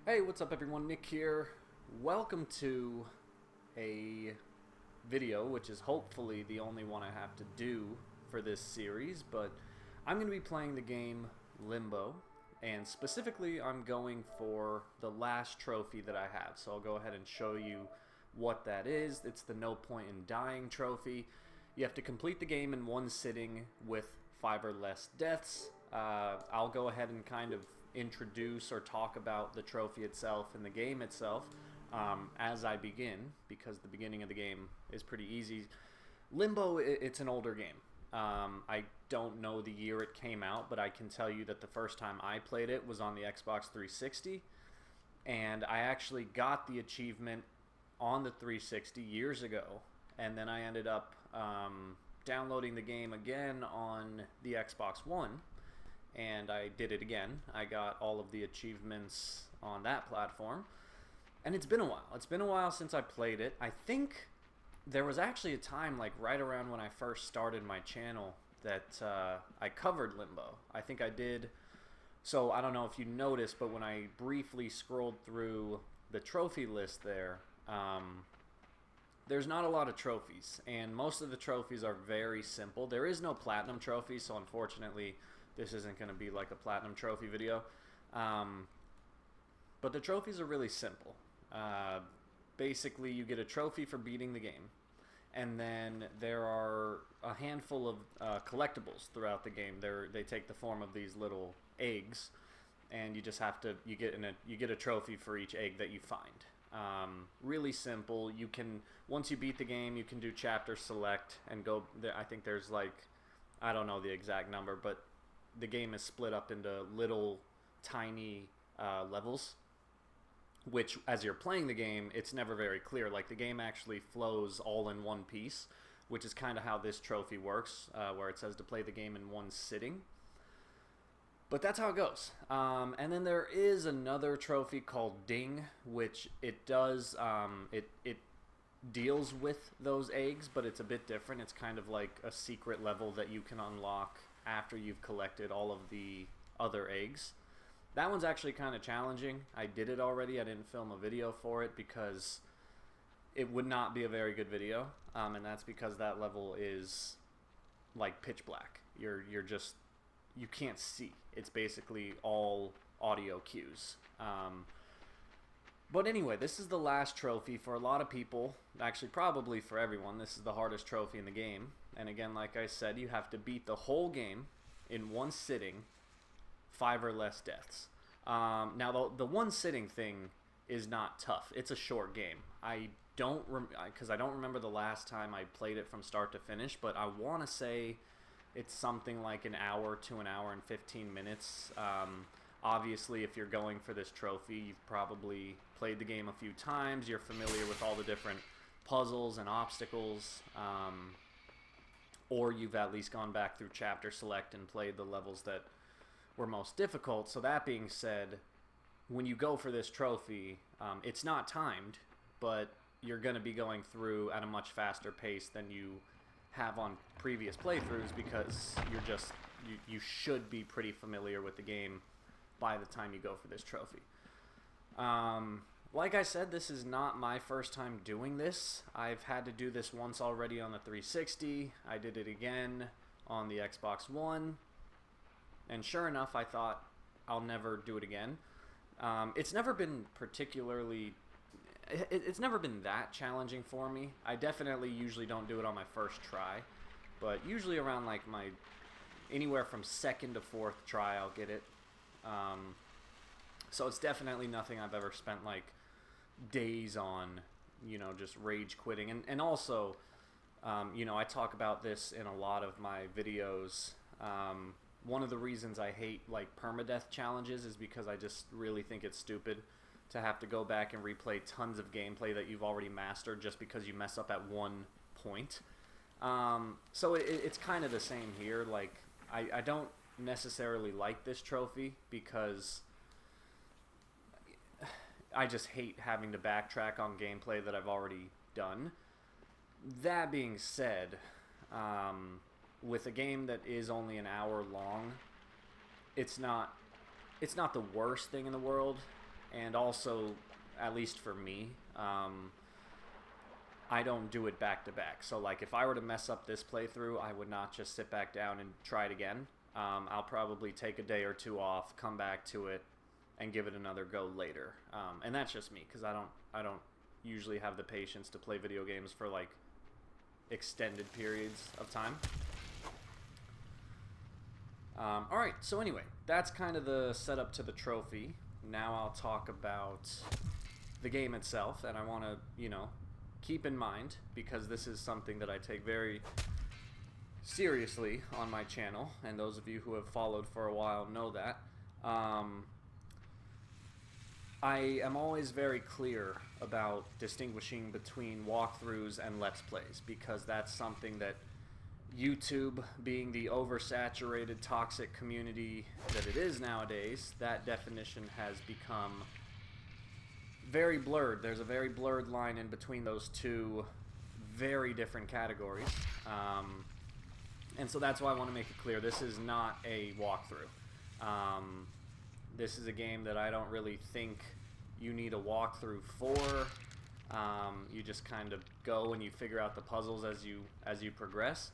Hey, what's up everyone? Nick here. Welcome to a video, which is hopefully the only one I have to do for this series, but I'm going to be playing the game Limbo, and specifically I'm going for the last trophy that I have, so I'll go ahead and show you what that is. It's the No Point in Dying trophy. You have to complete the game in one sitting with 5 or less deaths. I'll go ahead and kind of introduce or talk about the trophy itself and the game itself as I begin, because the beginning of the game is pretty easy. Limbo, it's an older game. I don't know the year it came out, but I can tell you that the first time I played it was on the Xbox 360, and I actually got the achievement on the 360 years ago, and then I ended up downloading the game again on the Xbox One, and I did it again. I got all of the achievements on that platform, and it's been a while. It's been a while since I played it. I think there was actually a time, like right around when I first started my channel, that I covered Limbo. I think I did. So I don't know if you noticed, but when I briefly scrolled through the trophy list there, there's not a lot of trophies, and most of the trophies are very simple. There is no platinum trophy, so unfortunately this isn't going to be like a platinum trophy video. But the trophies are really simple. Basically, you get a trophy for beating the game, and then there are a handful of collectibles throughout the game. They take the form of these little eggs, and you just have to you get a trophy for each egg that you find. Really simple. You can, once you beat the game, you can do chapter select and go. I think there's like, I don't know the exact number, but the game is split up into little tiny levels, which as you're playing the game, it's never very clear. Like the game actually flows all in one piece, which is kind of how this trophy works, where it says to play the game in one sitting. But that's how it goes. And then there is another trophy called Ding, which it does, it deals with those eggs, but it's a bit different. It's kind of like a secret level that you can unlock after you've collected all of the other eggs. That one's actually kind of challenging. I did it already. I didn't film a video for it because it would not be a very good video, and that's because that level is like pitch black. You can't see. It's basically all audio cues. But anyway, this is the last trophy for a lot of people. Actually, probably for everyone. This is the hardest trophy in the game. And again, like I said, you have to beat the whole game in one sitting, 5 or less deaths. Now, the one sitting thing is not tough. It's a short game. I don't remember the last time I played it from start to finish, but I want to say it's something like an hour to an hour and 15 minutes. Obviously, if you're going for this trophy, you've probably played the game a few times. You're familiar with all the different puzzles and obstacles, or you've at least gone back through chapter select and played the levels that were most difficult. So that being said, when you go for this trophy, it's not timed, but you're going to be going through at a much faster pace than you have on previous playthroughs, because you should be pretty familiar with the game by the time you go for this trophy. Like I said, this is not my first time doing this. I've had to do this once already on the 360. I did it again on the Xbox One, and sure enough, I thought I'll never do it again. It's never been particularly... It's never been that challenging for me. I definitely usually don't do it on my first try, but usually around like my anywhere from second to fourth try I'll get it. So it's definitely nothing I've ever spent like days on, just rage quitting. And also, I talk about this in a lot of my videos. One of the reasons I hate like permadeath challenges is because I just really think it's stupid to have to go back and replay tons of gameplay that you've already mastered just because you mess up at one point. So it's kind of the same here. Like, I don't necessarily like this trophy because I just hate having to backtrack on gameplay that I've already done. That being said, with a game that is only an hour long, it's not the worst thing in the world. and also, at least for me, I don't do it back to back. So like if I were to mess up this playthrough, I would not just sit back down and try it again. I'll probably take a day or two off, come back to it, and give it another go later. And that's just me, because I don't usually have the patience to play video games for like extended periods of time. Alright, so anyway, that's kind of the setup to the trophy. Now I'll talk about the game itself, and I want to, you know, keep in mind, because this is something that I take very seriously on my channel, and those of you who have followed for a while know that. I am always very clear about distinguishing between walkthroughs and Let's Plays, because that's something that YouTube, being the oversaturated, toxic community that it is nowadays, that definition has become very blurred. There's a very blurred line in between those two very different categories. And so that's why I want to make it clear, this is not a walkthrough. This is a game that I don't really think you need a walkthrough for. You just kind of go and you figure out the puzzles as you progress.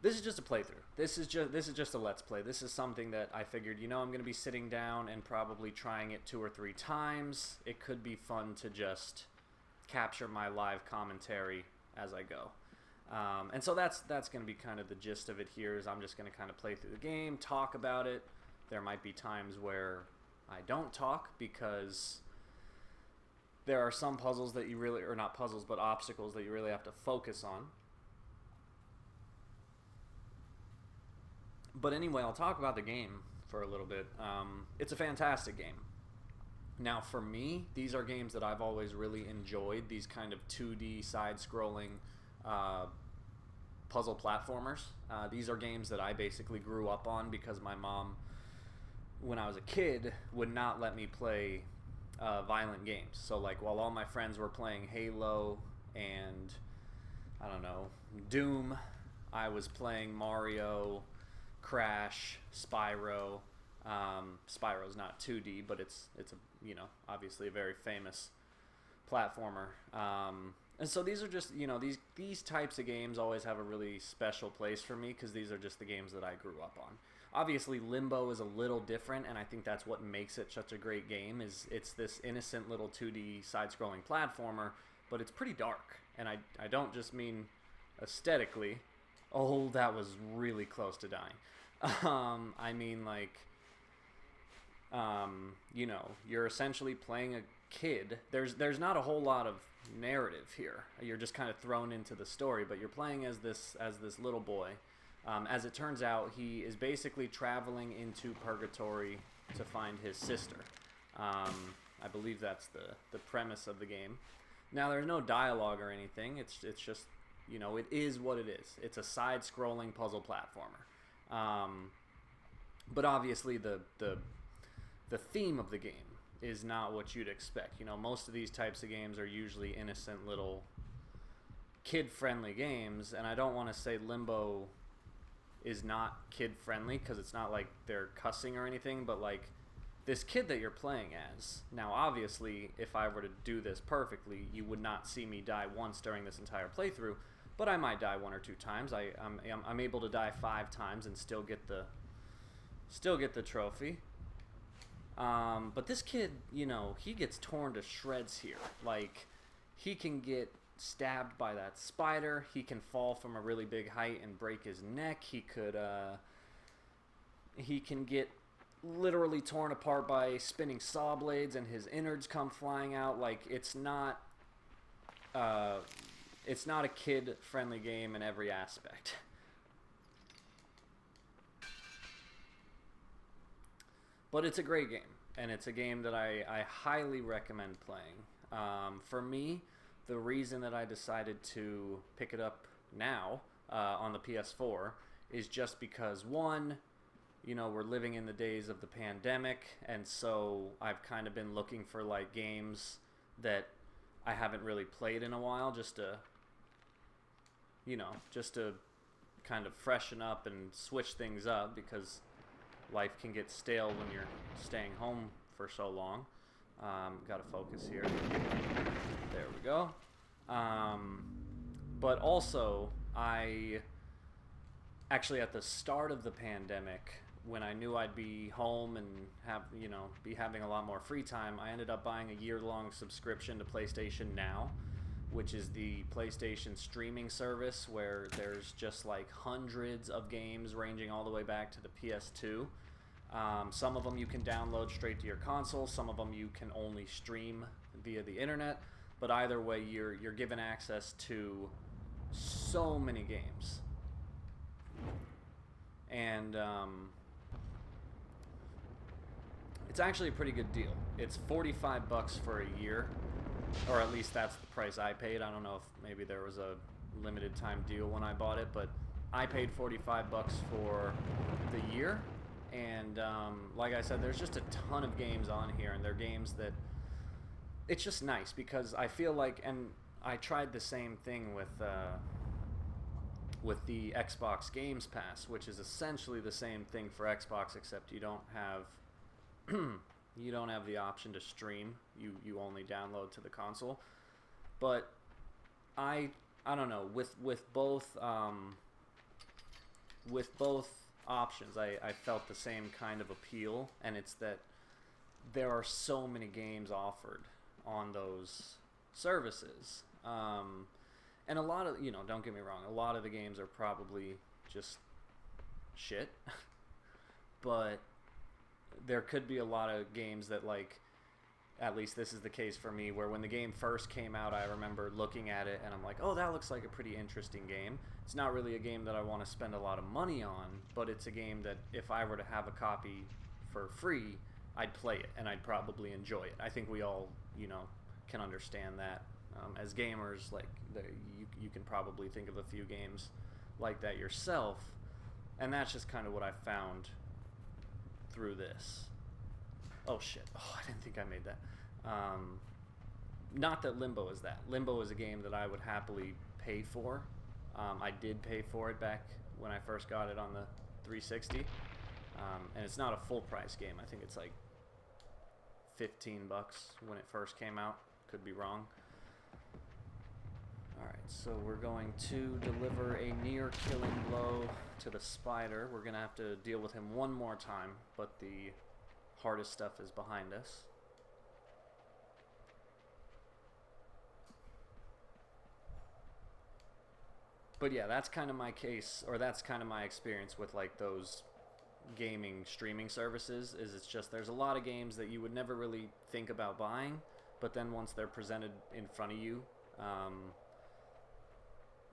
This is just a playthrough. This is just a Let's Play. This is something that I figured, you know, I'm going to be sitting down and probably trying it 2 or 3 times. It could be fun to just capture my live commentary as I go. And so that's going to be kind of the gist of it here, is I'm just going to kind of play through the game, talk about it. There might be times where I don't talk, because there are some puzzles that you really, or not puzzles, but obstacles that you really have to focus on. But anyway, I'll talk about the game for a little bit. It's a fantastic game. Now, for me, these are games that I've always really enjoyed, these kind of 2D side-scrolling puzzle platformers. These are games that I basically grew up on, because my mom, when I was a kid, would not let me play violent games. So like while all my friends were playing Halo and, I don't know, Doom, I was playing Mario, Crash, Spyro. Spyro's not 2D, but it's a, you know, obviously a very famous platformer. And so these are just, you know, these types of games always have a really special place for me, because these are just the games that I grew up on. Obviously, Limbo is a little different, and I think that's what makes it such a great game, is it's this innocent little 2D side-scrolling platformer, but it's pretty dark. And I don't just mean aesthetically. Oh, that was really close to dying. I mean, like, you know, you're essentially playing a kid. There's not a whole lot of narrative here. You're just kind of thrown into the story, but you're playing as this little boy. As it turns out, he is basically traveling into purgatory to find his sister. I believe that's the premise of the game. Now, there's no dialogue or anything. It's just, you know, it is what it is. It's a side-scrolling puzzle platformer. But obviously, the theme of the game is not what you'd expect. You know, most of these types of games are usually innocent little kid-friendly games, and I don't want to say Limbo is not kid-friendly, because it's not like they're cussing or anything, but like this kid that you're playing as. Now, obviously, if I were to do this perfectly, you would not see me die once during this entire playthrough, but I might die 1 or 2 times. I'm able to die 5 times and still get the trophy. But this kid, you know, he gets torn to shreds here. Like, he can get stabbed by that spider. He can fall from a really big height and break his neck. He can get literally torn apart by spinning saw blades, and his innards come flying out. Like, it's not a kid-friendly game in every aspect. But it's a great game, and it's a game that I highly recommend playing. For me, the reason that I decided to pick it up now on the PS4 is just because, one, you know, we're living in the days of the pandemic, and so I've kind of been looking for like games that I haven't really played in a while, just to kind of freshen up and switch things up, because life can get stale when you're staying home for so long. Got to focus here. There we go. But also, I actually at the start of the pandemic, when I knew I'd be home and be having a lot more free time, I ended up buying a year-long subscription to PlayStation Now, which is the PlayStation streaming service where there's just like hundreds of games ranging all the way back to the PS2. Some of them you can download straight to your console. Some of them you can only stream via the internet. But either way, you're given access to so many games. And it's actually a pretty good deal. It's $45 for a year, or at least that's the price I paid. I don't know if maybe there was a limited time deal when I bought it, but I paid $45 for the year. And like I said, there's just a ton of games on here, and they're games that it's just nice because I feel like, and I tried the same thing with the Xbox Games Pass, which is essentially the same thing for Xbox, except you don't have you don't have the option to stream. You only download to the console. But I don't know, with both options, I felt the same kind of appeal, and it's that there are so many games offered on those services. And a lot of, don't get me wrong, a lot of the games are probably just shit. But there could be a lot of games that, like, at least this is the case for me, where when the game first came out, I remember looking at it and I'm like, oh, that looks like a pretty interesting game. It's not really a game that I want to spend a lot of money on, but it's a game that if I were to have a copy for free, I'd play it and I'd probably enjoy it. I think we all, can understand that. As gamers, like, you can probably think of a few games like that yourself, and that's just kind of what I found through this. Oh shit, I didn't think I made that. Not that Limbo is that. Limbo is a game that I would happily pay for. I did pay for it back when I first got it on the 360, and it's not a full price game. I think it's like $15 when it first came out. Could be wrong. Alright, so we're going to deliver a near killing blow to the spider. We're going to have to deal with him one more time, but the hardest stuff is behind us. But yeah, that's kind of my case, or that's kind of my experience with like those gaming streaming services, is it's just there's a lot of games that you would never really think about buying, but then once they're presented in front of you,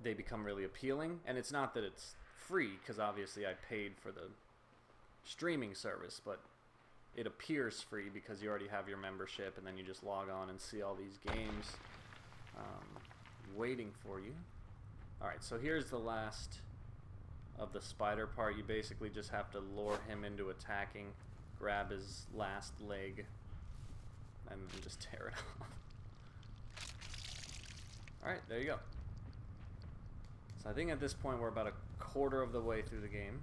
they become really appealing. And it's not that it's free, because obviously I paid for the streaming service, but it appears free because you already have your membership, and then you just log on and see all these games waiting for you. Alright, so here's the last of the spider part. You basically just have to lure him into attacking, grab his last leg, and then just tear it off. Alright, there you go. So I think at this point we're about a quarter of the way through the game.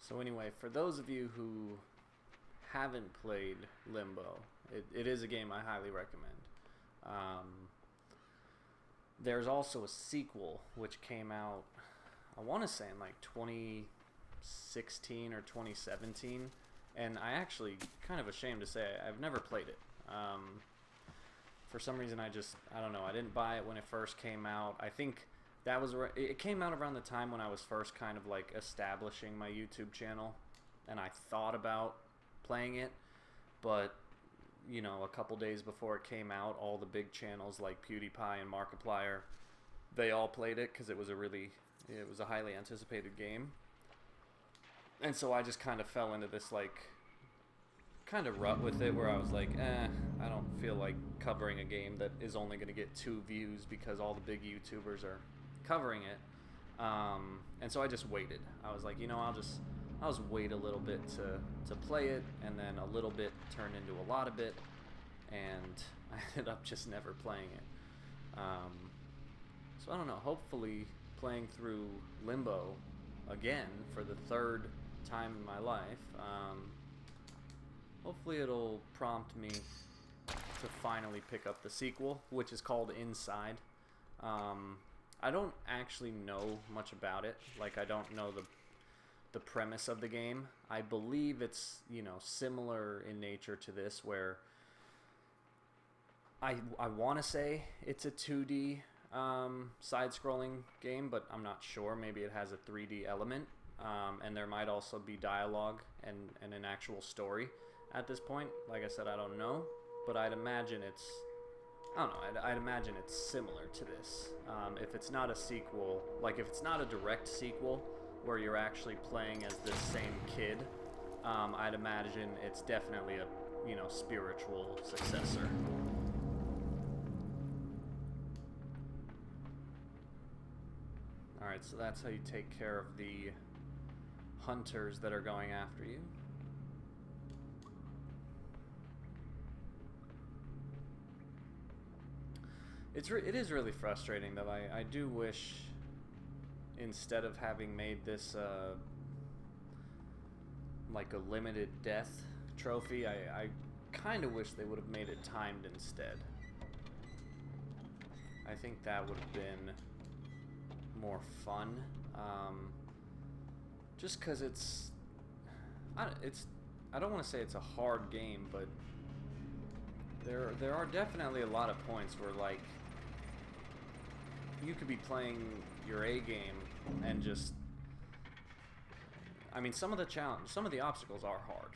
So anyway, for those of you who haven't played Limbo, it is a game I highly recommend. There's also a sequel which came out, I want to say in like 2016 or 2017, and I actually kind of ashamed to say I've never played it. For some reason I don't know, I didn't buy it when it first came out. I think that was, it came out around the time when I was first kind of like establishing my YouTube channel, and I thought about playing it, but a couple days before it came out, all the big channels like PewDiePie and Markiplier, they all played it because it was a highly anticipated game. And so I just kind of fell into this like kind of rut with it, where I was like, I don't feel like covering a game that is only going to get 2 views because all the big YouTubers are covering it. And so I just waited. I was like, you know, I'll just wait a little bit to play it, and then a little bit turned into a lot of it, and I ended up just never playing it. So I don't know, hopefully playing through Limbo again for the third time in my life, hopefully it'll prompt me to finally pick up the sequel, which is called Inside. I don't actually know much about it. Like, I don't know the premise of the game. I believe it's, you know, similar in nature to this, where I want to say it's a 2D side-scrolling game, but I'm not sure. Maybe it has a 3D element, and there might also be dialogue and an actual story at this point. Like I said, I don't know, but I'd imagine it's, I don't know, I'd imagine it's similar to this. If it's not a sequel, like if it's not a direct sequel where you're actually playing as this same kid, I'd imagine it's definitely a, you know, spiritual successor. Alright, so that's how you take care of the hunters that are going after you. It is really frustrating, though. I do wish, instead of having made this like a limited death trophy, I kind of wish they would have made it timed instead. I think that would have been more fun, just because I don't want to say it's a hard game, but there are definitely a lot of points where, like, you could be playing your A game and just, I mean, some of the obstacles are hard,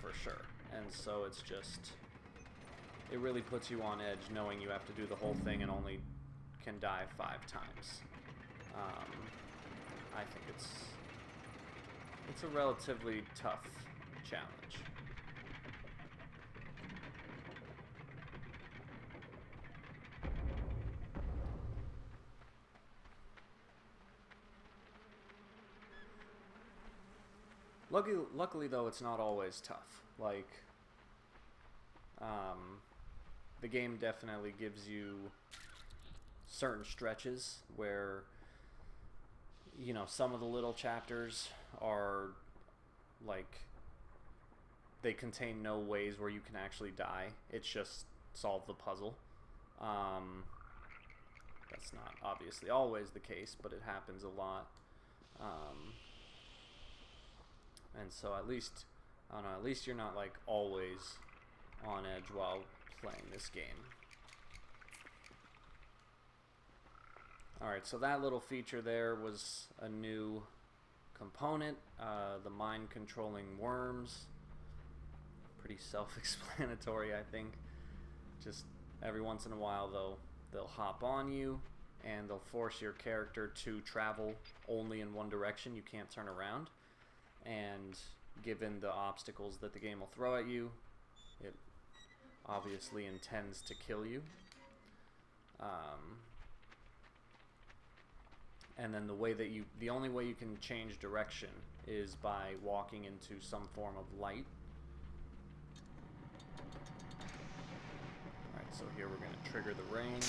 for sure, and so it's just, it really puts you on edge knowing you have to do the whole thing and only can die 5 times. I think it's a relatively tough challenge. Luckily though, it's not always tough. Like, the game definitely gives you certain stretches where, you know, some of the little chapters are, like, they contain no ways where you can actually die. It's just solve the puzzle. That's not obviously always the case, but it happens a lot. And so at least, I don't know, at least you're not, like, always on edge while playing this game. Alright, so that little feature there was a new component, the mind-controlling worms. Pretty self-explanatory, I think. Just every once in a while, though, they'll hop on you, and they'll force your character to travel only in one direction. You can't turn around. And given the obstacles that the game will throw at you, it obviously intends to kill you. And then the only way you can change direction is by walking into some form of light. Alright, so here we're going to trigger the rain.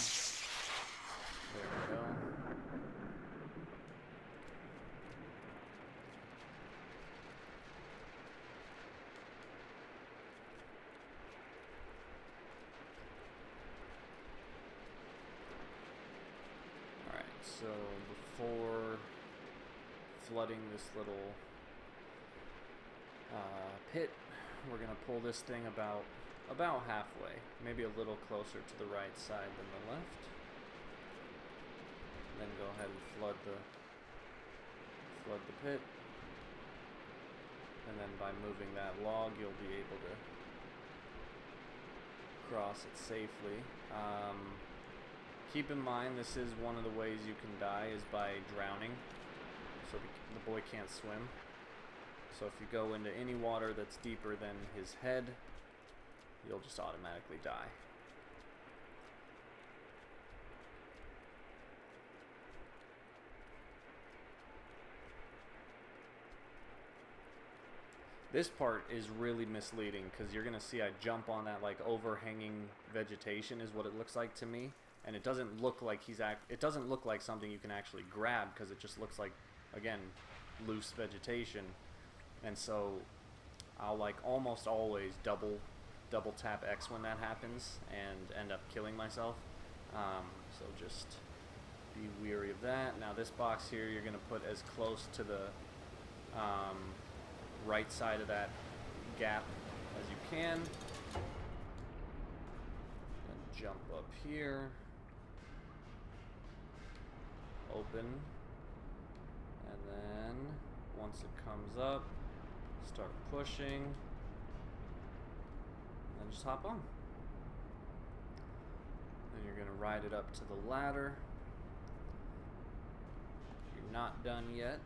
There we go. So before flooding this little pit, we're going to pull this thing about halfway, maybe a little closer to the right side than the left. Then go ahead and flood the pit. And then by moving that log, you'll be able to cross it safely. Keep in mind, this is one of the ways you can die is by drowning. So the boy can't swim. So if you go into any water that's deeper than his head, you'll just automatically die. This part is really misleading because you're gonna see I jump on that like overhanging vegetation is what it looks like to me, and it doesn't look like it doesn't look like something you can actually grab because it just looks like, again, loose vegetation. And so I'll like almost always double tap X when that happens and end up killing myself. So just be weary of that. Now this box here you're gonna put as close to the right side of that gap as you can. And jump up here, open, and then once it comes up, start pushing, and then just hop on. Then you're gonna ride it up to the ladder. You're not done yet.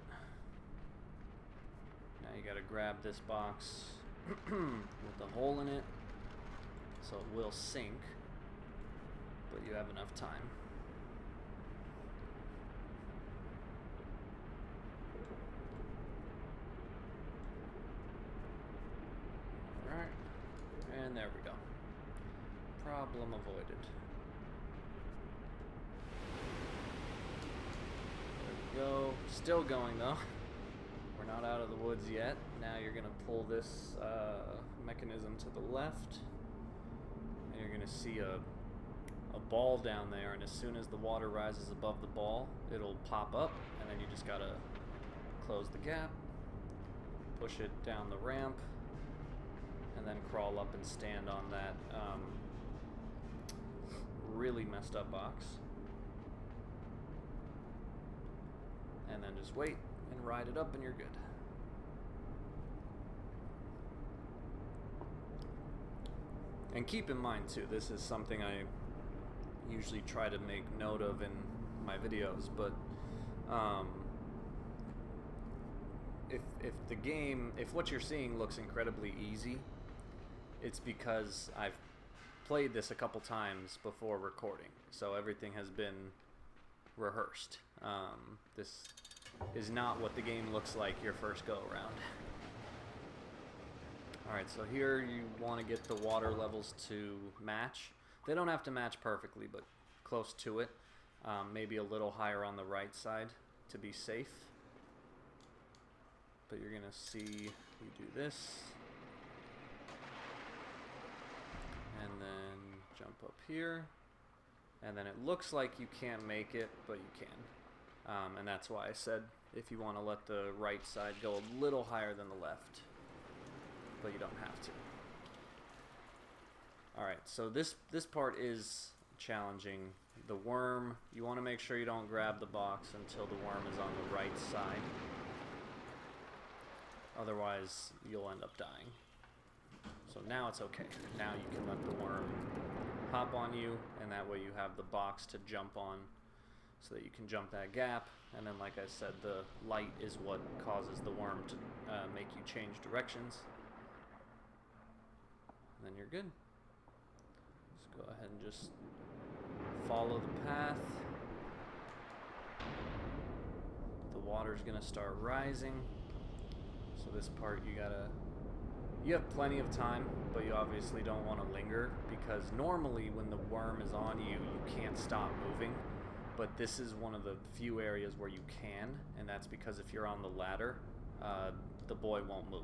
Now you gotta grab this box with the hole in it, so it will sink, but you have enough time. Alright, and there we go. Problem avoided. There we go. Still going though. We're not out of the woods yet. Now you're going to pull this mechanism to the left, and you're going to see a ball down there, and as soon as the water rises above the ball, it'll pop up, and then you just got to close the gap, push it down the ramp, and then crawl up and stand on that really messed up box, and then just wait and ride it up and you're good. And keep in mind too, this is something I usually try to make note of in my videos, but if what you're seeing looks incredibly easy, it's because I've played this a couple times before recording, so everything has been rehearsed. This is not what the game looks like your first go around. Alright, so here you want to get the water levels to match. They don't have to match perfectly, but close to it. Maybe a little higher on the right side to be safe. But you're going to see you do this. And then jump up here. And then it looks like you can't make it, but you can. And that's why I said if you want to let the right side go a little higher than the left, but you don't have to. Alright, so this part is challenging. The worm, you want to make sure you don't grab the box until the worm is on the right side. Otherwise, you'll end up dying. So now it's okay. Now you can let the worm hop on you, and that way you have the box to jump on, so that you can jump that gap, and then like I said, the light is what causes the worm to make you change directions. And then you're good. Let's go ahead and just follow the path. The water's gonna start rising. So this part you have plenty of time, but you obviously don't want to linger, because normally when the worm is on you, you can't stop moving. But this is one of the few areas where you can, and that's because if you're on the ladder, the boy won't move.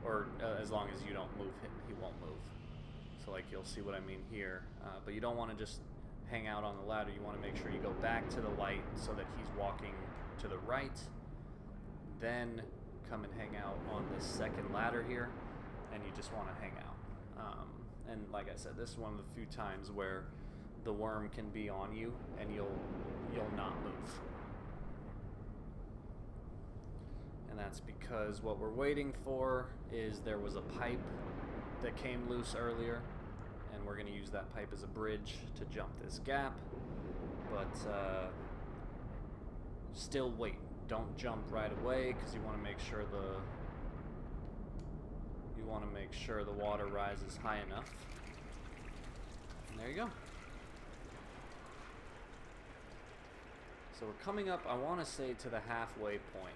Or as long as you don't move him, he won't move. So like you'll see what I mean here. But you don't want to just hang out on the ladder. You want to make sure you go back to the light so that he's walking to the right. Then come and hang out on this second ladder here, and you just want to hang out. And like I said, this is one of the few times where the worm can be on you and you'll not move. And that's because what we're waiting for is there was a pipe that came loose earlier, and we're going to use that pipe as a bridge to jump this gap. But still wait. Don't jump right away, because you want to make sure the water rises high enough. And there you go. So we're coming up, I want to say, to the halfway point.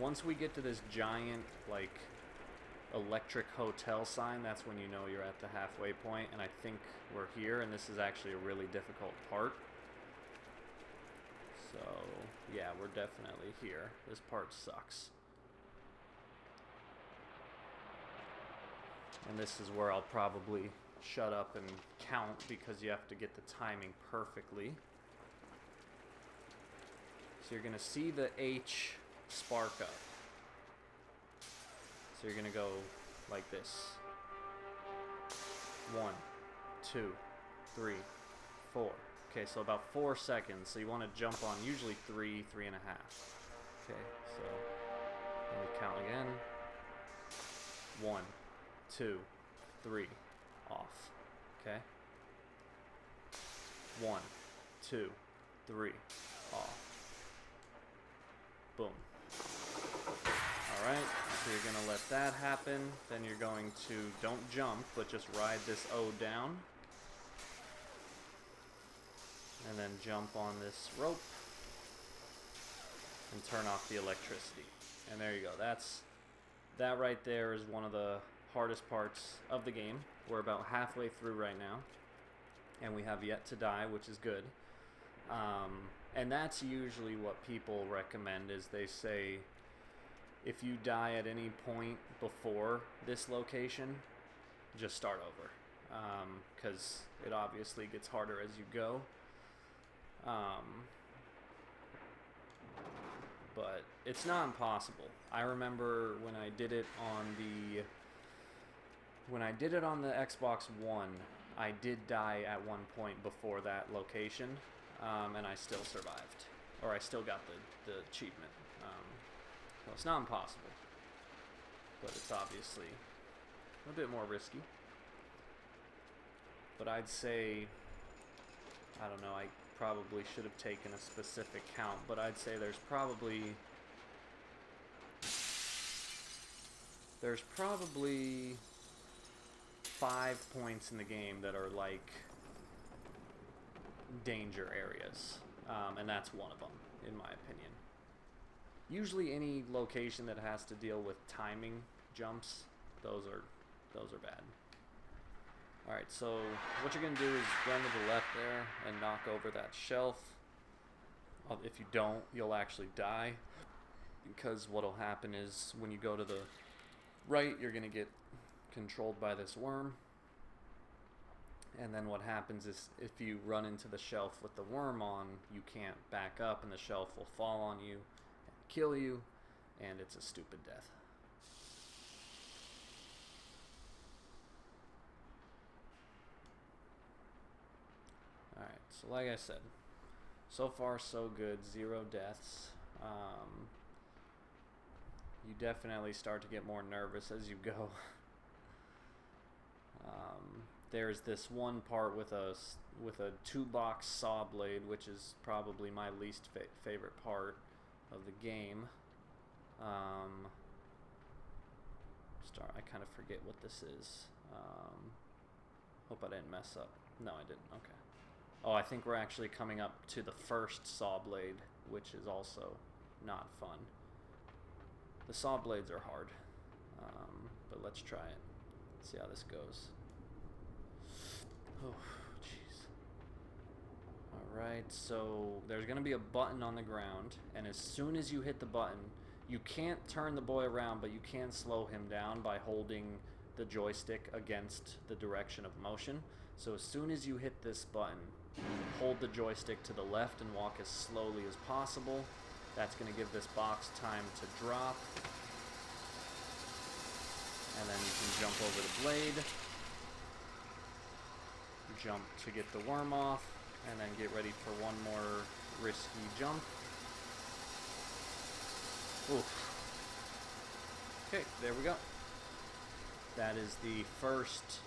Once we get to this giant, like, electric hotel sign, that's when you know you're at the halfway point, and I think we're here, and this is actually a really difficult part. So, yeah, we're definitely here. This part sucks. And this is where I'll probably shut up and count, because you have to get the timing perfectly. So you're going to see the H spark up. So you're going to go like this. 1, 2, 3, 4. Okay, so about 4 seconds. So you want to jump on usually 3, 3.5. Okay, so let me count again. 1, 2, 3, off. Okay. 1, 2, 3, off. Boom. Alright, so you're going to let that happen. Then you're going to, don't jump, but just ride this O down. And then jump on this rope. And turn off the electricity. And there you go. That right there is one of the hardest parts of the game. We're about halfway through right now. And we have yet to die, which is good. And that's usually what people recommend, is they say, if you die at any point before this location, just start over. Because it obviously gets harder as you go. But it's not impossible. I remember when I did it on the Xbox One, I did die at one point before that location, and I still survived, or I still got the achievement. So it's not impossible, but it's obviously a bit more risky. But I'd say, I don't know, I probably should have taken a specific count, but I'd say there's probably 5 points in the game that are like danger areas, and that's one of them, in my opinion. Usually any location that has to deal with timing jumps, those are bad. Alright, so what you're going to do is run to the left there and knock over that shelf. If you don't, you'll actually die, because what'll happen is when you go to the right, you're going to get controlled by this worm. And then what happens is, if you run into the shelf with the worm on, you can't back up, and the shelf will fall on you and kill you, and it's a stupid death. Alright, so like I said, so far so good, 0 deaths. You definitely start to get more nervous as you go. There's this one part with a 2-box saw blade, which is probably my least favorite part of the game. I kind of forget what this is. Hope I didn't mess up. No, I didn't. Okay. Oh, I think we're actually coming up to the first saw blade, which is also not fun. The saw blades are hard, but let's try it. See how this goes. Oh, jeez. Alright, so there's going to be a button on the ground, and as soon as you hit the button, you can't turn the boy around, but you can slow him down by holding the joystick against the direction of motion. So as soon as you hit this button, hold the joystick to the left and walk as slowly as possible. That's going to give this box time to drop. And then you can jump over the blade. Jump to get the worm off, and then get ready for one more risky jump. Oof. Okay, there we go. That is the first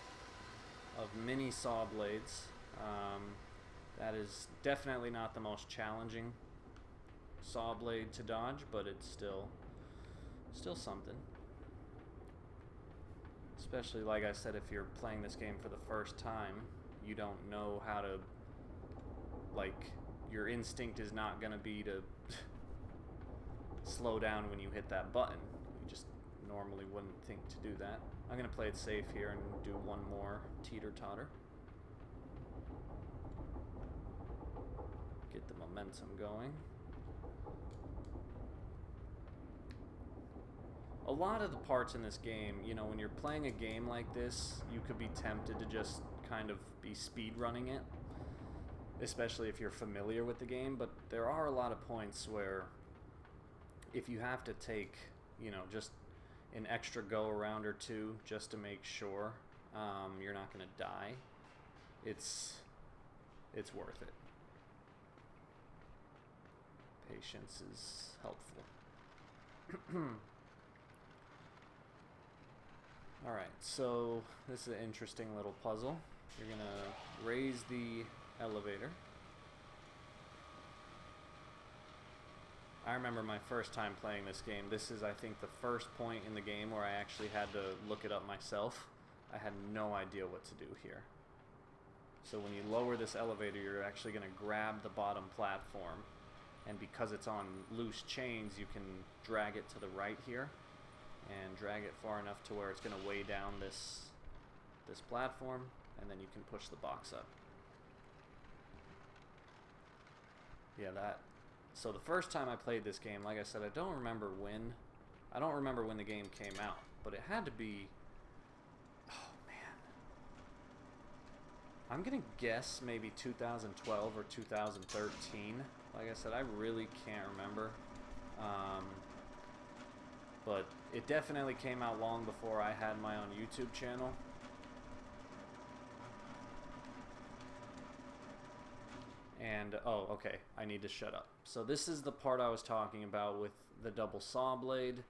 of many saw blades. That is definitely not the most challenging saw blade to dodge, but it's still something. Especially, like I said, if you're playing this game for the first time, you don't know how to, like, your instinct is not going to be to slow down when you hit that button. You just normally wouldn't think to do that. I'm going to play it safe here and do one more teeter-totter. Get the momentum going. A lot of the parts in this game, you know, when you're playing a game like this, you could be tempted to just kind of be speed running it, especially if you're familiar with the game, but there are a lot of points where if you have to take, you know, just an extra go around or two just to make sure you're not going to die, it's worth it. Patience is helpful. Alright, so this is an interesting little puzzle. You're going to raise the elevator. I remember my first time playing this game. This is, I think, the first point in the game where I actually had to look it up myself. I had no idea what to do here. So when you lower this elevator, you're actually going to grab the bottom platform. And because it's on loose chains, you can drag it to the right here. And drag it far enough to where it's going to weigh down this platform. And then you can push the box up. Yeah, that... So the first time I played this game, like I said, I don't remember when the game came out, but it had to be, oh man, I'm gonna guess maybe 2012 or 2013. Like I said, I really can't remember, but it definitely came out long before I had my own YouTube channel. And, oh, okay, I need to shut up. So this is the part I was talking about with the double saw blade.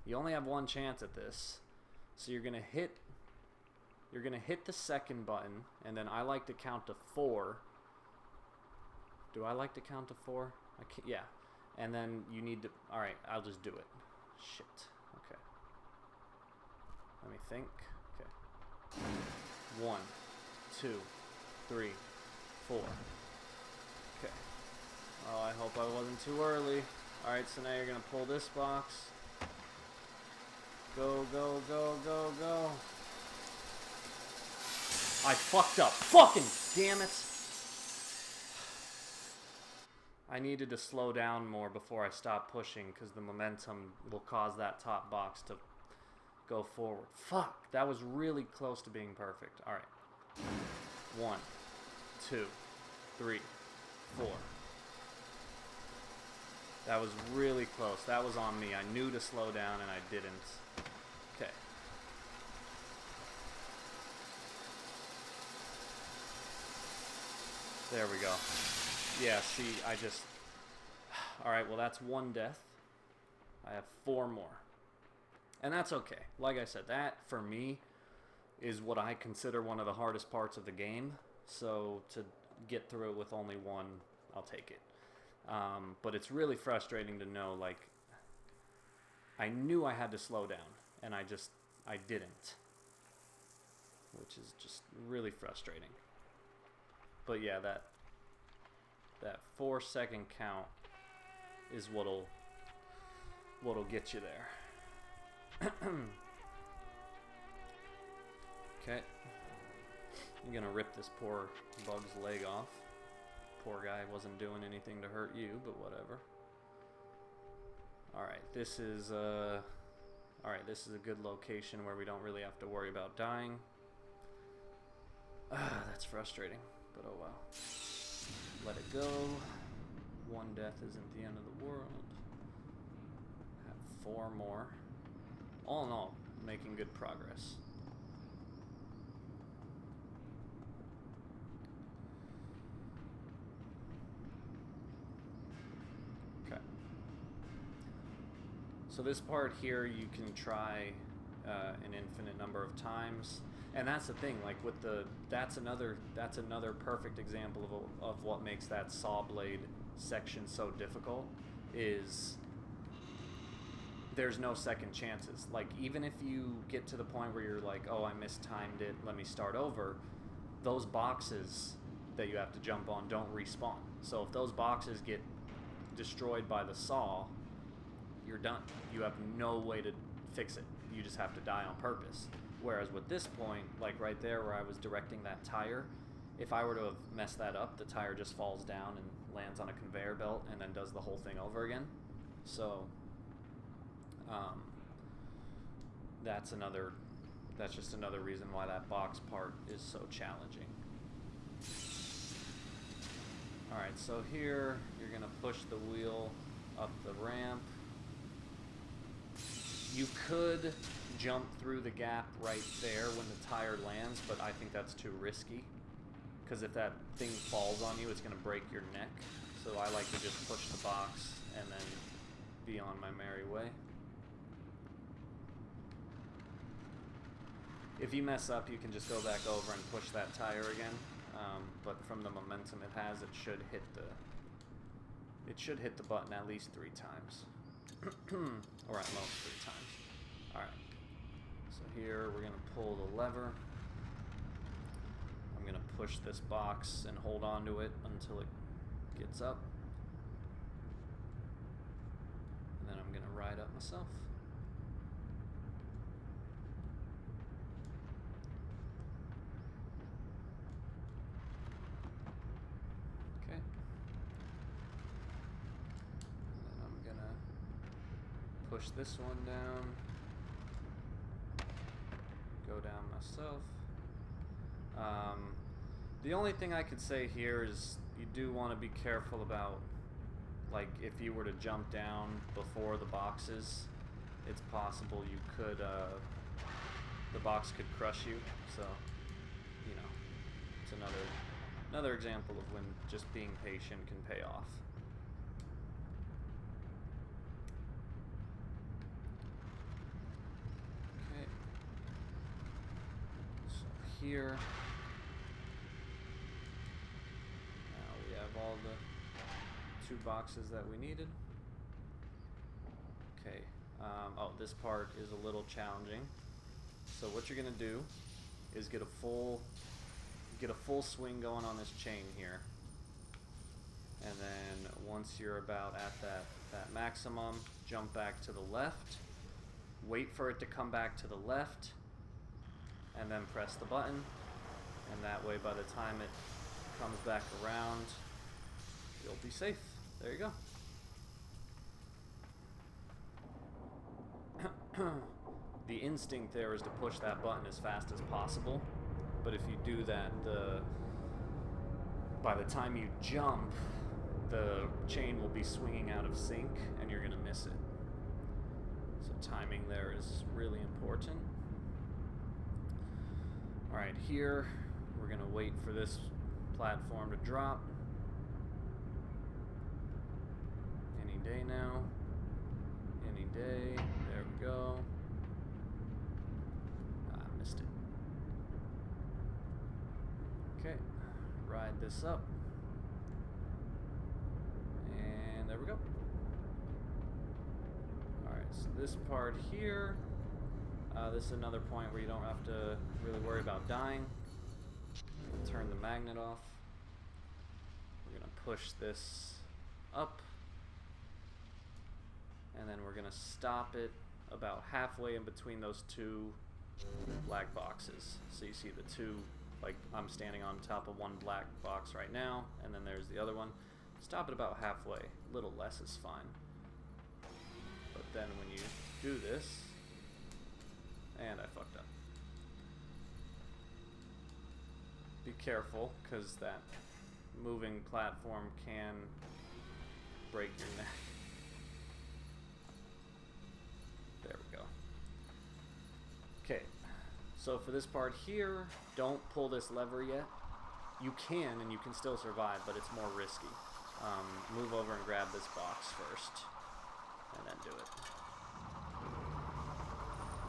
You only have one chance at this. So you're gonna hit the second button, and then I like to count to 4. Do I like to count to 4? I can't, yeah. And then you need to, alright, I'll just do it. Shit, okay. Let me think, okay. 1, 2, 3, 4. Okay. Oh, I hope I wasn't too early. Alright, so now you're going to pull this box. Go, go, go, go, go. I fucked up. Fucking damn it. I needed to slow down more before I stopped pushing because the momentum will cause that top box to go forward. Fuck. That was really close to being perfect. Alright. 1, 2, 3, 4. That was really close. That was on me. I knew to slow down and I didn't. Okay. There we go. Yeah, see, I just... Alright, well that's 1 death. I have 4 more. And that's okay. Like I said, that, for me, is what I consider one of the hardest parts of the game. So, to get through it with only 1, I'll take it. But it's really frustrating to know, like, I knew I had to slow down, and I didn't. Which is just really frustrating. But yeah, that 4-second count is what'll get you there. Okay. I'm gonna rip this poor bug's leg off. Poor guy wasn't doing anything to hurt you, but whatever. Alright, this is a good location where we don't really have to worry about dying. That's frustrating, but oh well. Let it go. 1 death isn't the end of the world. Have 4 more. All in all, making good progress. Okay. So this part here you can try an infinite number of times. And that's the thing, like with that's another perfect example of what makes that saw blade section so difficult, is there's no second chances. Like, even if you get to the point where you're like, oh, I mistimed it, let me start over, those boxes that you have to jump on don't respawn. So if those boxes get destroyed by the saw, you're done. You have no way to fix it. You just have to die on purpose. Whereas with this point, like right there where I was directing that tire, if I were to have messed that up, the tire just falls down and lands on a conveyor belt and then does the whole thing over again. So that's just another reason why that box part is so challenging. Alright, so here you're gonna push the wheel up the ramp. You could jump through the gap right there when the tire lands, but I think that's too risky. Because if that thing falls on you, it's going to break your neck. So I like to just push the box and then be on my merry way. If you mess up, you can just go back over and push that tire again. But from the momentum it has, it should hit the button at least 3 times. Or at most 3 times. Alright. So here we're going to pull the lever. I'm going to push this box and hold on to it until it gets up. And then I'm going to ride up myself. Okay. And then I'm going to push this one down. Go down myself. The only thing I could say here is you do want to be careful about, like, if you were to jump down before the boxes, it's possible you could, the box could crush you. So, you know, it's another example of when just being patient can pay off. Okay. So here. All the 2 boxes that we needed. Okay. Oh, this part is a little challenging. So what you're gonna do is get a full swing going on this chain here, and then once you're about at that maximum, jump back to the left. Wait for it to come back to the left, and then press the button. And that way, by the time it comes back around, you'll be safe. There you go. The instinct there is to push that button as fast as possible, but if you do that, by the time you jump, the chain will be swinging out of sync and you're gonna miss it. So timing there is really important. Alright, here we're gonna wait for this platform to drop. Any day now. Any day. There we go. I missed it. Okay. Ride this up. And there we go. Alright, so this part here, this is another point where you don't have to really worry about dying. Turn the magnet off. We're going to push this up. And then we're going to stop it about halfway in between those 2 black boxes. So you see the 2, like I'm standing on top of one black box right now, and then there's the other one. Stop it about halfway. A little less is fine. But then when you do this, and I fucked up. Be careful, because that moving platform can break your neck. There we go. Okay, so for this part here, don't pull this lever yet. You can, and you can still survive, but it's more risky. Move over and grab this box first, and then do it.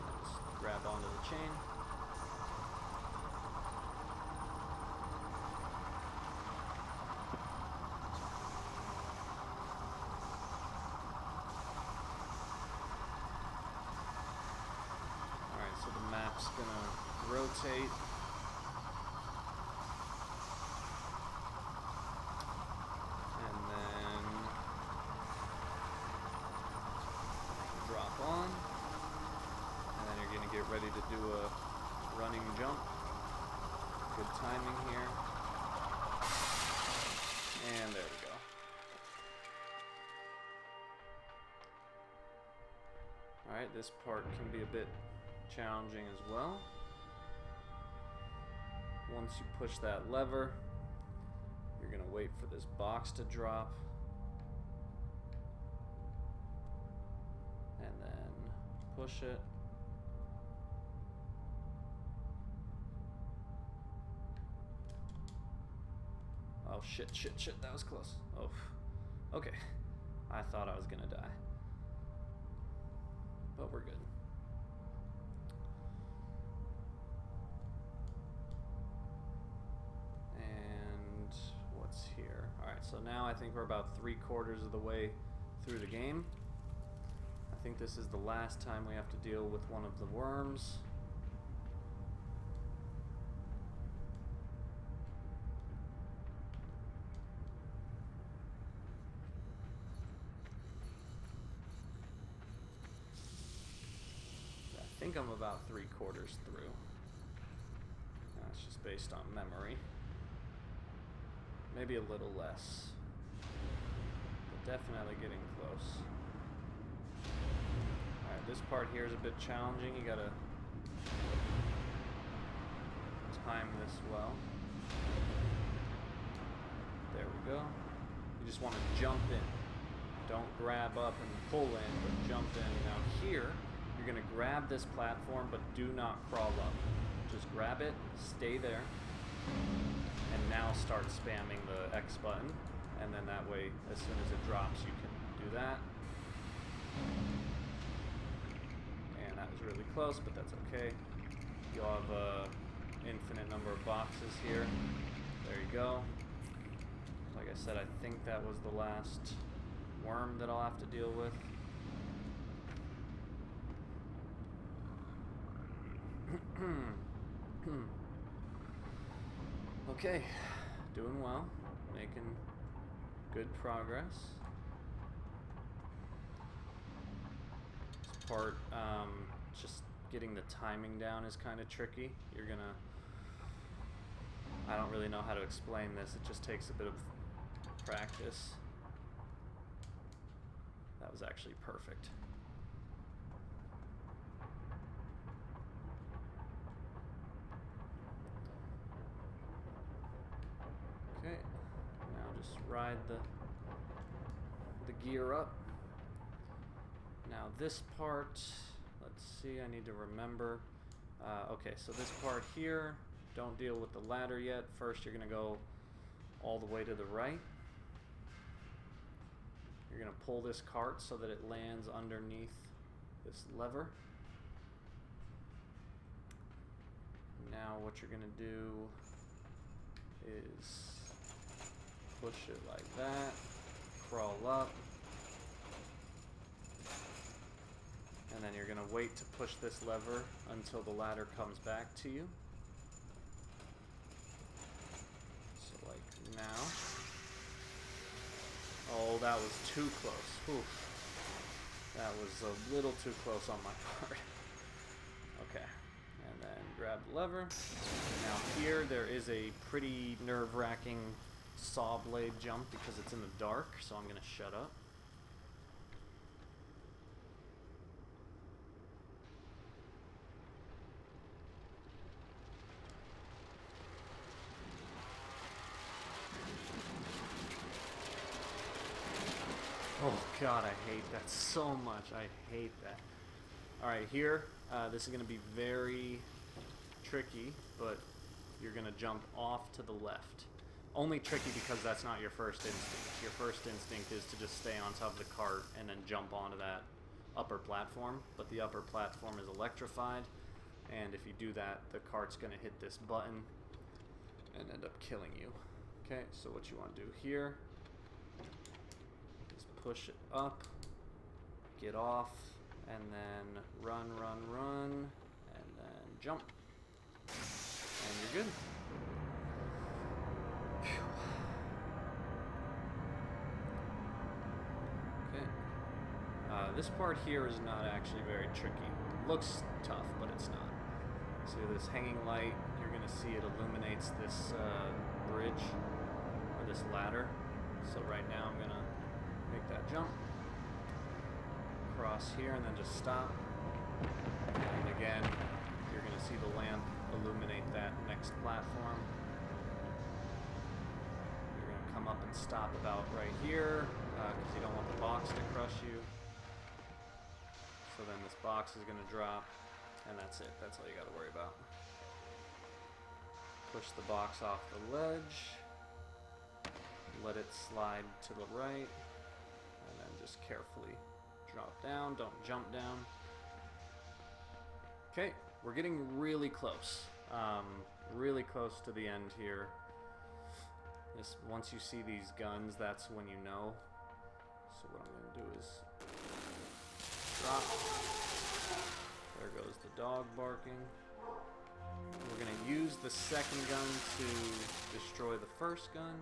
And just grab onto the chain. Alright, so the map's gonna rotate. get ready to do a running jump. Good timing here. And there we go. Alright, this part can be a bit challenging as well. Once you push that lever, you're going to wait for this box to drop. And then push it. Oh shit, that was close. Oh, okay. I thought I was gonna die. But we're good. And what's here? Alright, so now I think we're about 3/4 of the way through the game. I think this is the last time we have to deal with one of the worms. I think I'm about 3/4 through. That's just based on memory. Maybe a little less. But definitely getting close. Alright, this part here is a bit challenging. You gotta time this well. There we go. You just want to jump in. Don't grab up and pull in, but jump in. Now here, you're going to grab this platform, but do not crawl up. Just grab it, stay there, and now start spamming the X button. And then that way, as soon as it drops, you can do that. And that was really close, but that's okay. You'll have an infinite number of boxes here. There you go. Like I said, I think that was the last worm that I'll have to deal with. Okay, doing well, making good progress. This part, just getting the timing down is kind of tricky. You're gonna, I don't really know how to explain this, it just takes a bit of practice. That was actually perfect. Okay, now just ride the gear up. Now this part, let's see, I need to remember. Okay, so this part here, don't deal with the ladder yet. First you're gonna go all the way to the right. You're gonna pull this cart so that it lands underneath this lever. Now what you're gonna do is push it like that, crawl up, and then you're gonna wait to push this lever until the ladder comes back to you. So like now. Oh, that was too close. Whew. That was a little too close on my part. Okay, and then grab the lever. Now here there is a pretty nerve-wracking saw blade jump because it's in the dark, so I'm gonna shut up. Oh god, I hate that so much. I hate that. Alright, here, this is going to be very tricky, but you're going to jump off to the left. Only tricky because that's not your first instinct. Your first instinct is to just stay on top of the cart and then jump onto that upper platform, but the upper platform is electrified, and if you do that, the cart's going to hit this button and end up killing you. Okay, so what you want to do here, push it up, get off, and then run, and then jump. And you're good. Phew. Okay. this part here is not actually very tricky. It looks tough, but it's not. See this hanging light, you're going to see it illuminates this bridge, or this ladder. So right now I'm going to make that jump, cross here, and then just stop. And again, you're going to see the lamp illuminate that next platform. You're going to come up and stop about right here, because you don't want the box to crush you. So then this box is going to drop, and that's it. That's all you got to worry about. Push the box off the ledge, let it slide to the right, and then just carefully drop down. Don't jump down. Okay, we're getting really close. Really close to the end here. Once you see these guns, that's when you know. So what I'm going to do is drop. There goes the dog barking. We're going to use the second gun to destroy the first gun.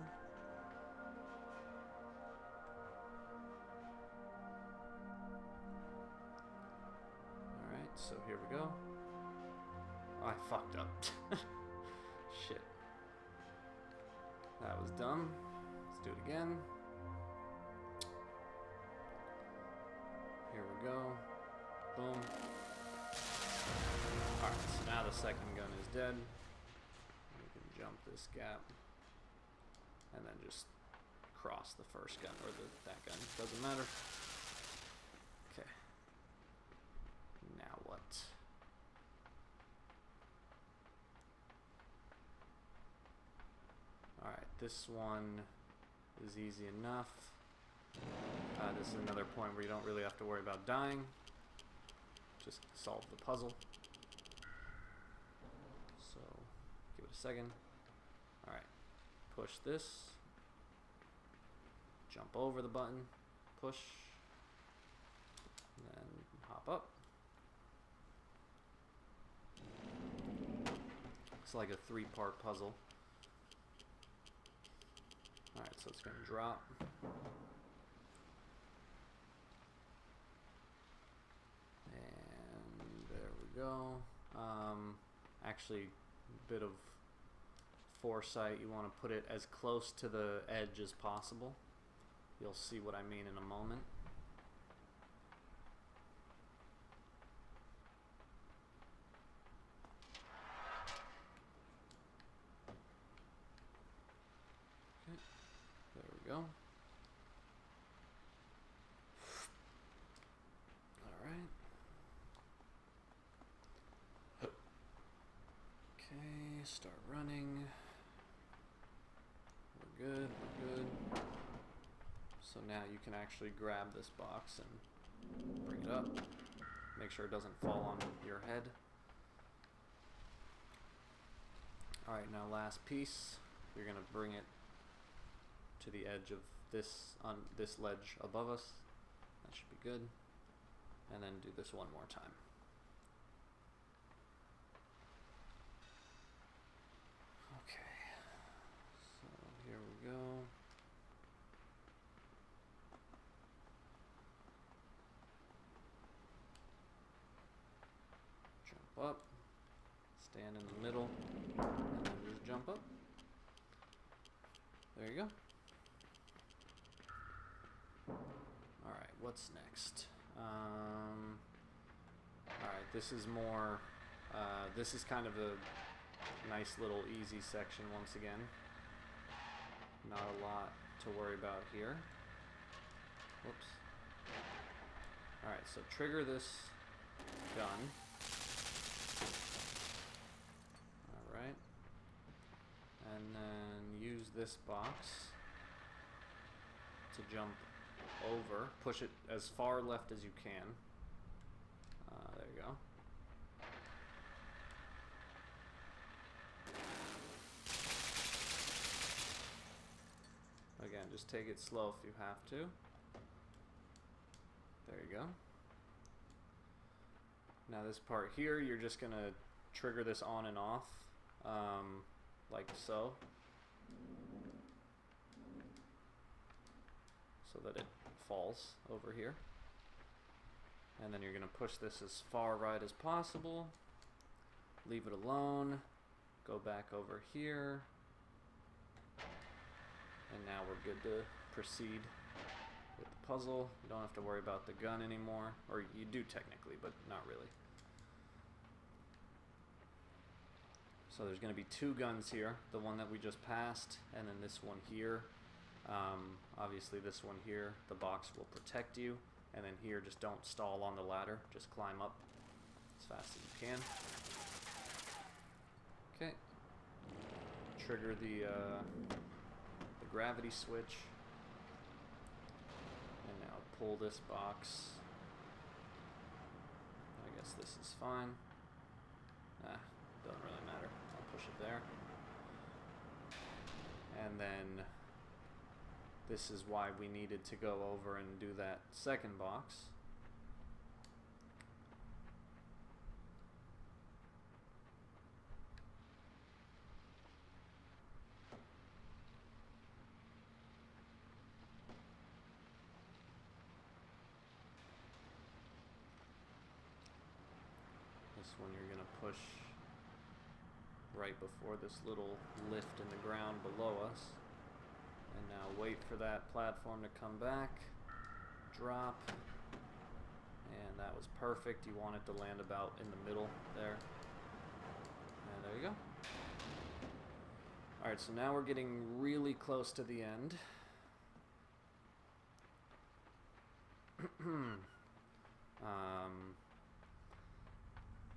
Alright, so here we go. Oh, I fucked up. Shit. That was dumb. Let's do it again. Here we go. Boom. Alright, so now the second gun is dead. We can jump this gap. And then just cross the first gun, or that gun. Doesn't matter. Okay. Now what? Alright, this one is easy enough. This is another point where you don't really have to worry about dying. Just solve the puzzle. So, give it a second. Alright, push this. Jump over the button. Push. And then hop up. It's like a 3-part puzzle. Alright, so it's going to drop. And there we go. Actually, a bit of foresight. You want to put it as close to the edge as possible. You'll see what I mean in a moment. Okay, there we go. Alright. Okay, start running. We're good, we're good. So now you can actually grab this box and bring it up. Make sure it doesn't fall on your head. Alright, now last piece. You're going to bring it to the edge of this, on this ledge above us. That should be good. And then do this one more time. Okay. So here we go. Jump up. Stand in the middle. And then just jump up. There you go. Alright, what's next? Alright, this is more, this is kind of a nice little easy section once again. Not a lot to worry about here. Whoops. Alright, so trigger this gun. Alright. And then use this box to jump over. Push it as far left as you can. There you go. Again, just take it slow if you have to. There you go. Now this part here, you're just going to trigger this on and off, like so. So that it falls over here. And then you're going to push this as far right as possible. Leave it alone. Go back over here. And now we're good to proceed with the puzzle. You don't have to worry about the gun anymore. Or you do technically, but not really. So there's going to be two guns here. The one that we just passed, and then this one here. Obviously this one here, the box will protect you. And then here, just don't stall on the ladder. Just climb up as fast as you can. Okay. Trigger the gravity switch. And now pull this box. I guess this is fine. Doesn't really matter. I'll push it there. And then this is why we needed to go over and do that second box. This one you're going to push right before this little lift in the ground below us. And now wait for that platform to come back, drop, and that was perfect. You want it to land about in the middle there. And there you go. Alright, so now we're getting really close to the end.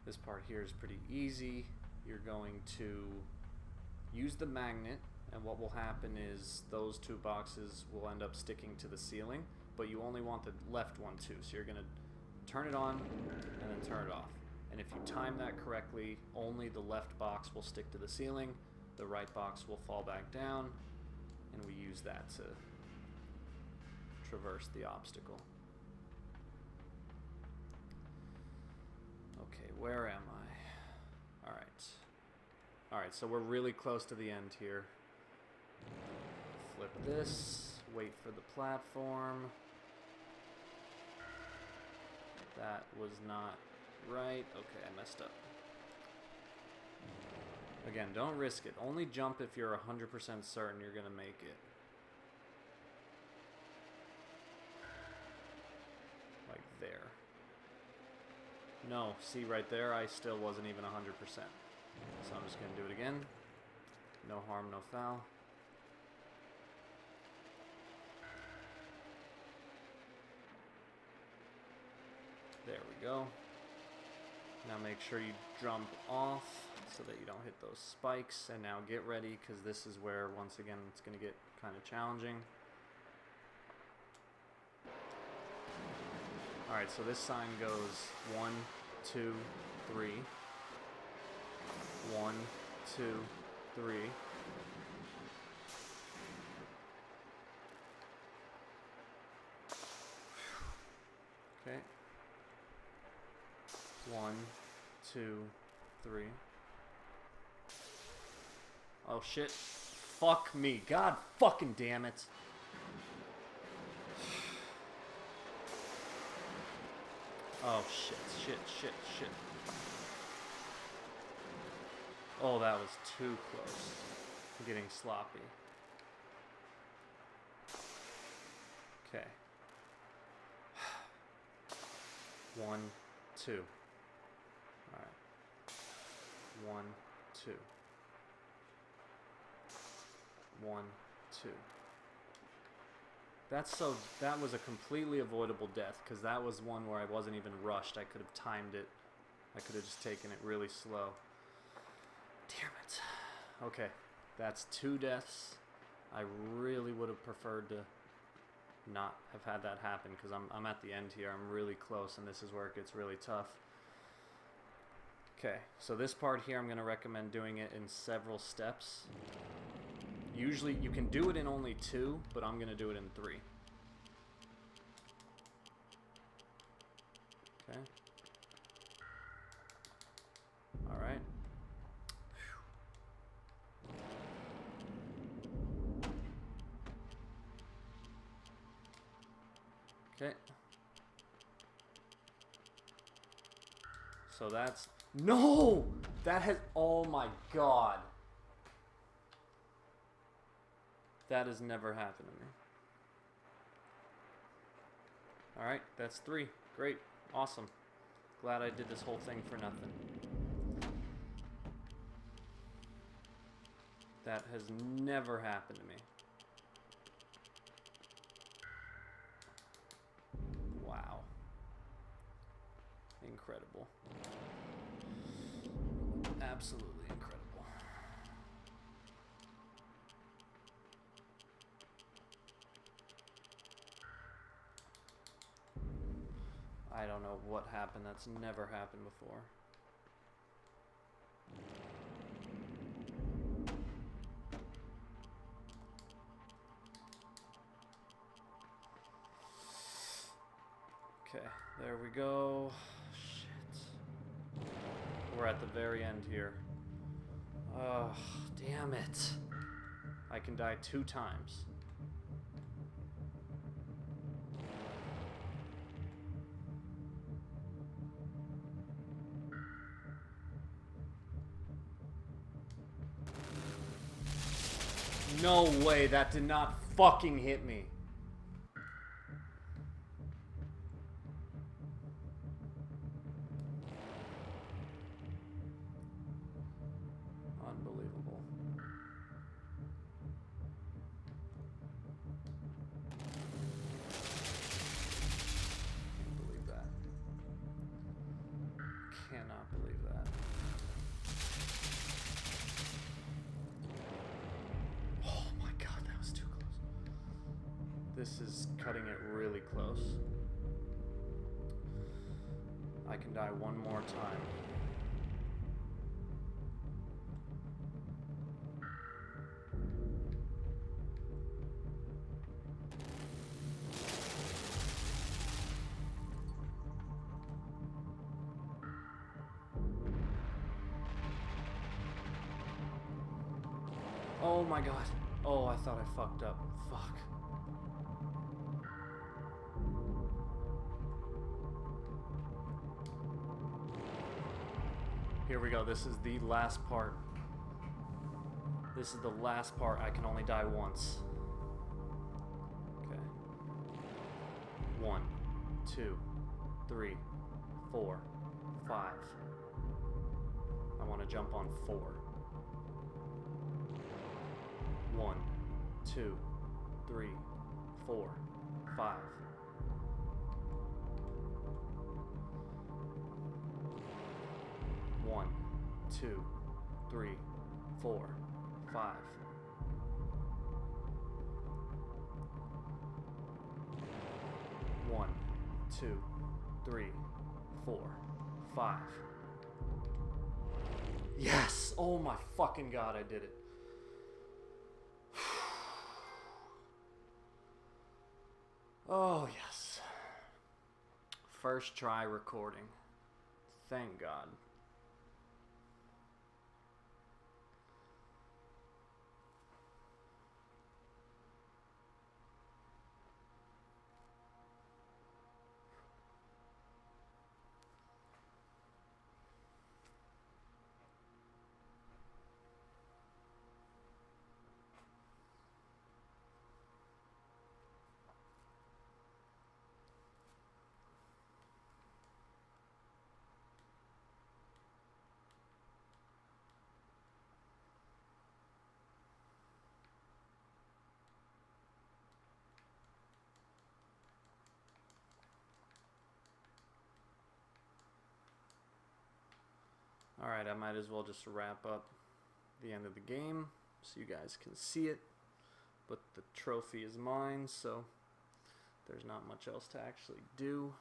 This part here is pretty easy. You're going to use the magnet, and what will happen is those two boxes will end up sticking to the ceiling, but you only want the left one too. So you're going to turn it on and then turn it off. And if you time that correctly, only the left box will stick to the ceiling, the right box will fall back down, and we use that to traverse the obstacle. Okay, where am I? Alright. Alright, so we're really close to the end here. Flip this, wait for the platform. That was not right. Okay, I messed up. Again, don't risk it. Only jump if you're 100% certain you're gonna make it. Like there. No, see right there, I still wasn't even 100%. So I'm just gonna do it again. No harm, no foul. There we go. Now make sure you jump off so that you don't hit those spikes. And now get ready, because this is where, once again, it's going to get kind of challenging. Alright, so this sign goes 1, 2, 3. 1, 2, 3. Okay. 1, 2, 3. Oh shit. Fuck me. God fucking damn it. Oh shit, shit. Oh, that was too close. I'm getting sloppy. Okay. 1, 2. Alright. 1, 2. 1, 2. That was a completely avoidable death, because that was one where I wasn't even rushed. I could have timed it. I could have just taken it really slow. Damn it. Okay, that's 2 deaths. I really would have preferred to not have had that happen, because I'm at the end here. I'm really close, and this is where it gets really tough. Okay, so this part here, I'm going to recommend doing it in several steps. Usually, you can do it in only 2, but I'm going to do it in 3. Okay. Alright. Okay. So that's... No! That has... Oh my god. That has never happened to me. Alright, that's 3. Great. Awesome. Glad I did this whole thing for nothing. That has never happened to me. Wow. Incredible. Absolutely incredible. I don't know what happened. That's never happened before. Okay, there we go. Shit. We're at the very end here. Oh, damn it. I can die 2 times. No way, that did not fucking hit me. Unbelievable. Can't believe that. Cannot believe that. Oh my god, that was too close. This is cutting it really close. I can die one more time. Oh my god. Oh, I thought I fucked up. Fuck. Here we go. This is the last part. This is the last part. I can only die once. Okay. 1, 2, 3, 4, 5. I want to jump on 4. 1, 2, 3, 4, 5. One, 2, 3, 4, 5. One, 2, 3, 4, 5. Yes! Oh my fucking god, I did it. Oh, yes. First try recording. Thank God. Alright, I might as well just wrap up the end of the game so you guys can see it. But the trophy is mine, so there's not much else to actually do.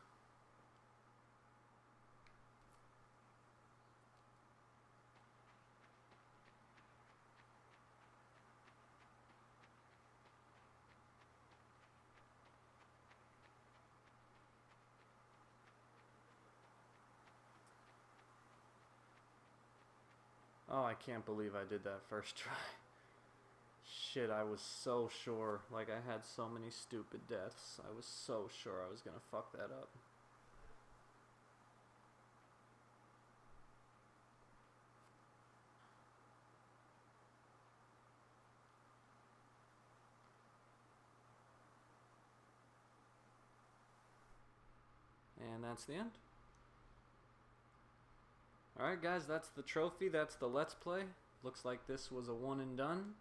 Oh, I can't believe I did that first try. Shit, I was so sure. Like, I had so many stupid deaths. I was so sure I was gonna fuck that up. And that's the end. Alright guys, that's the trophy, that's the Let's Play. Looks like this was a one and done.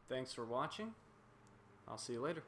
Thanks for watching. I'll see you later.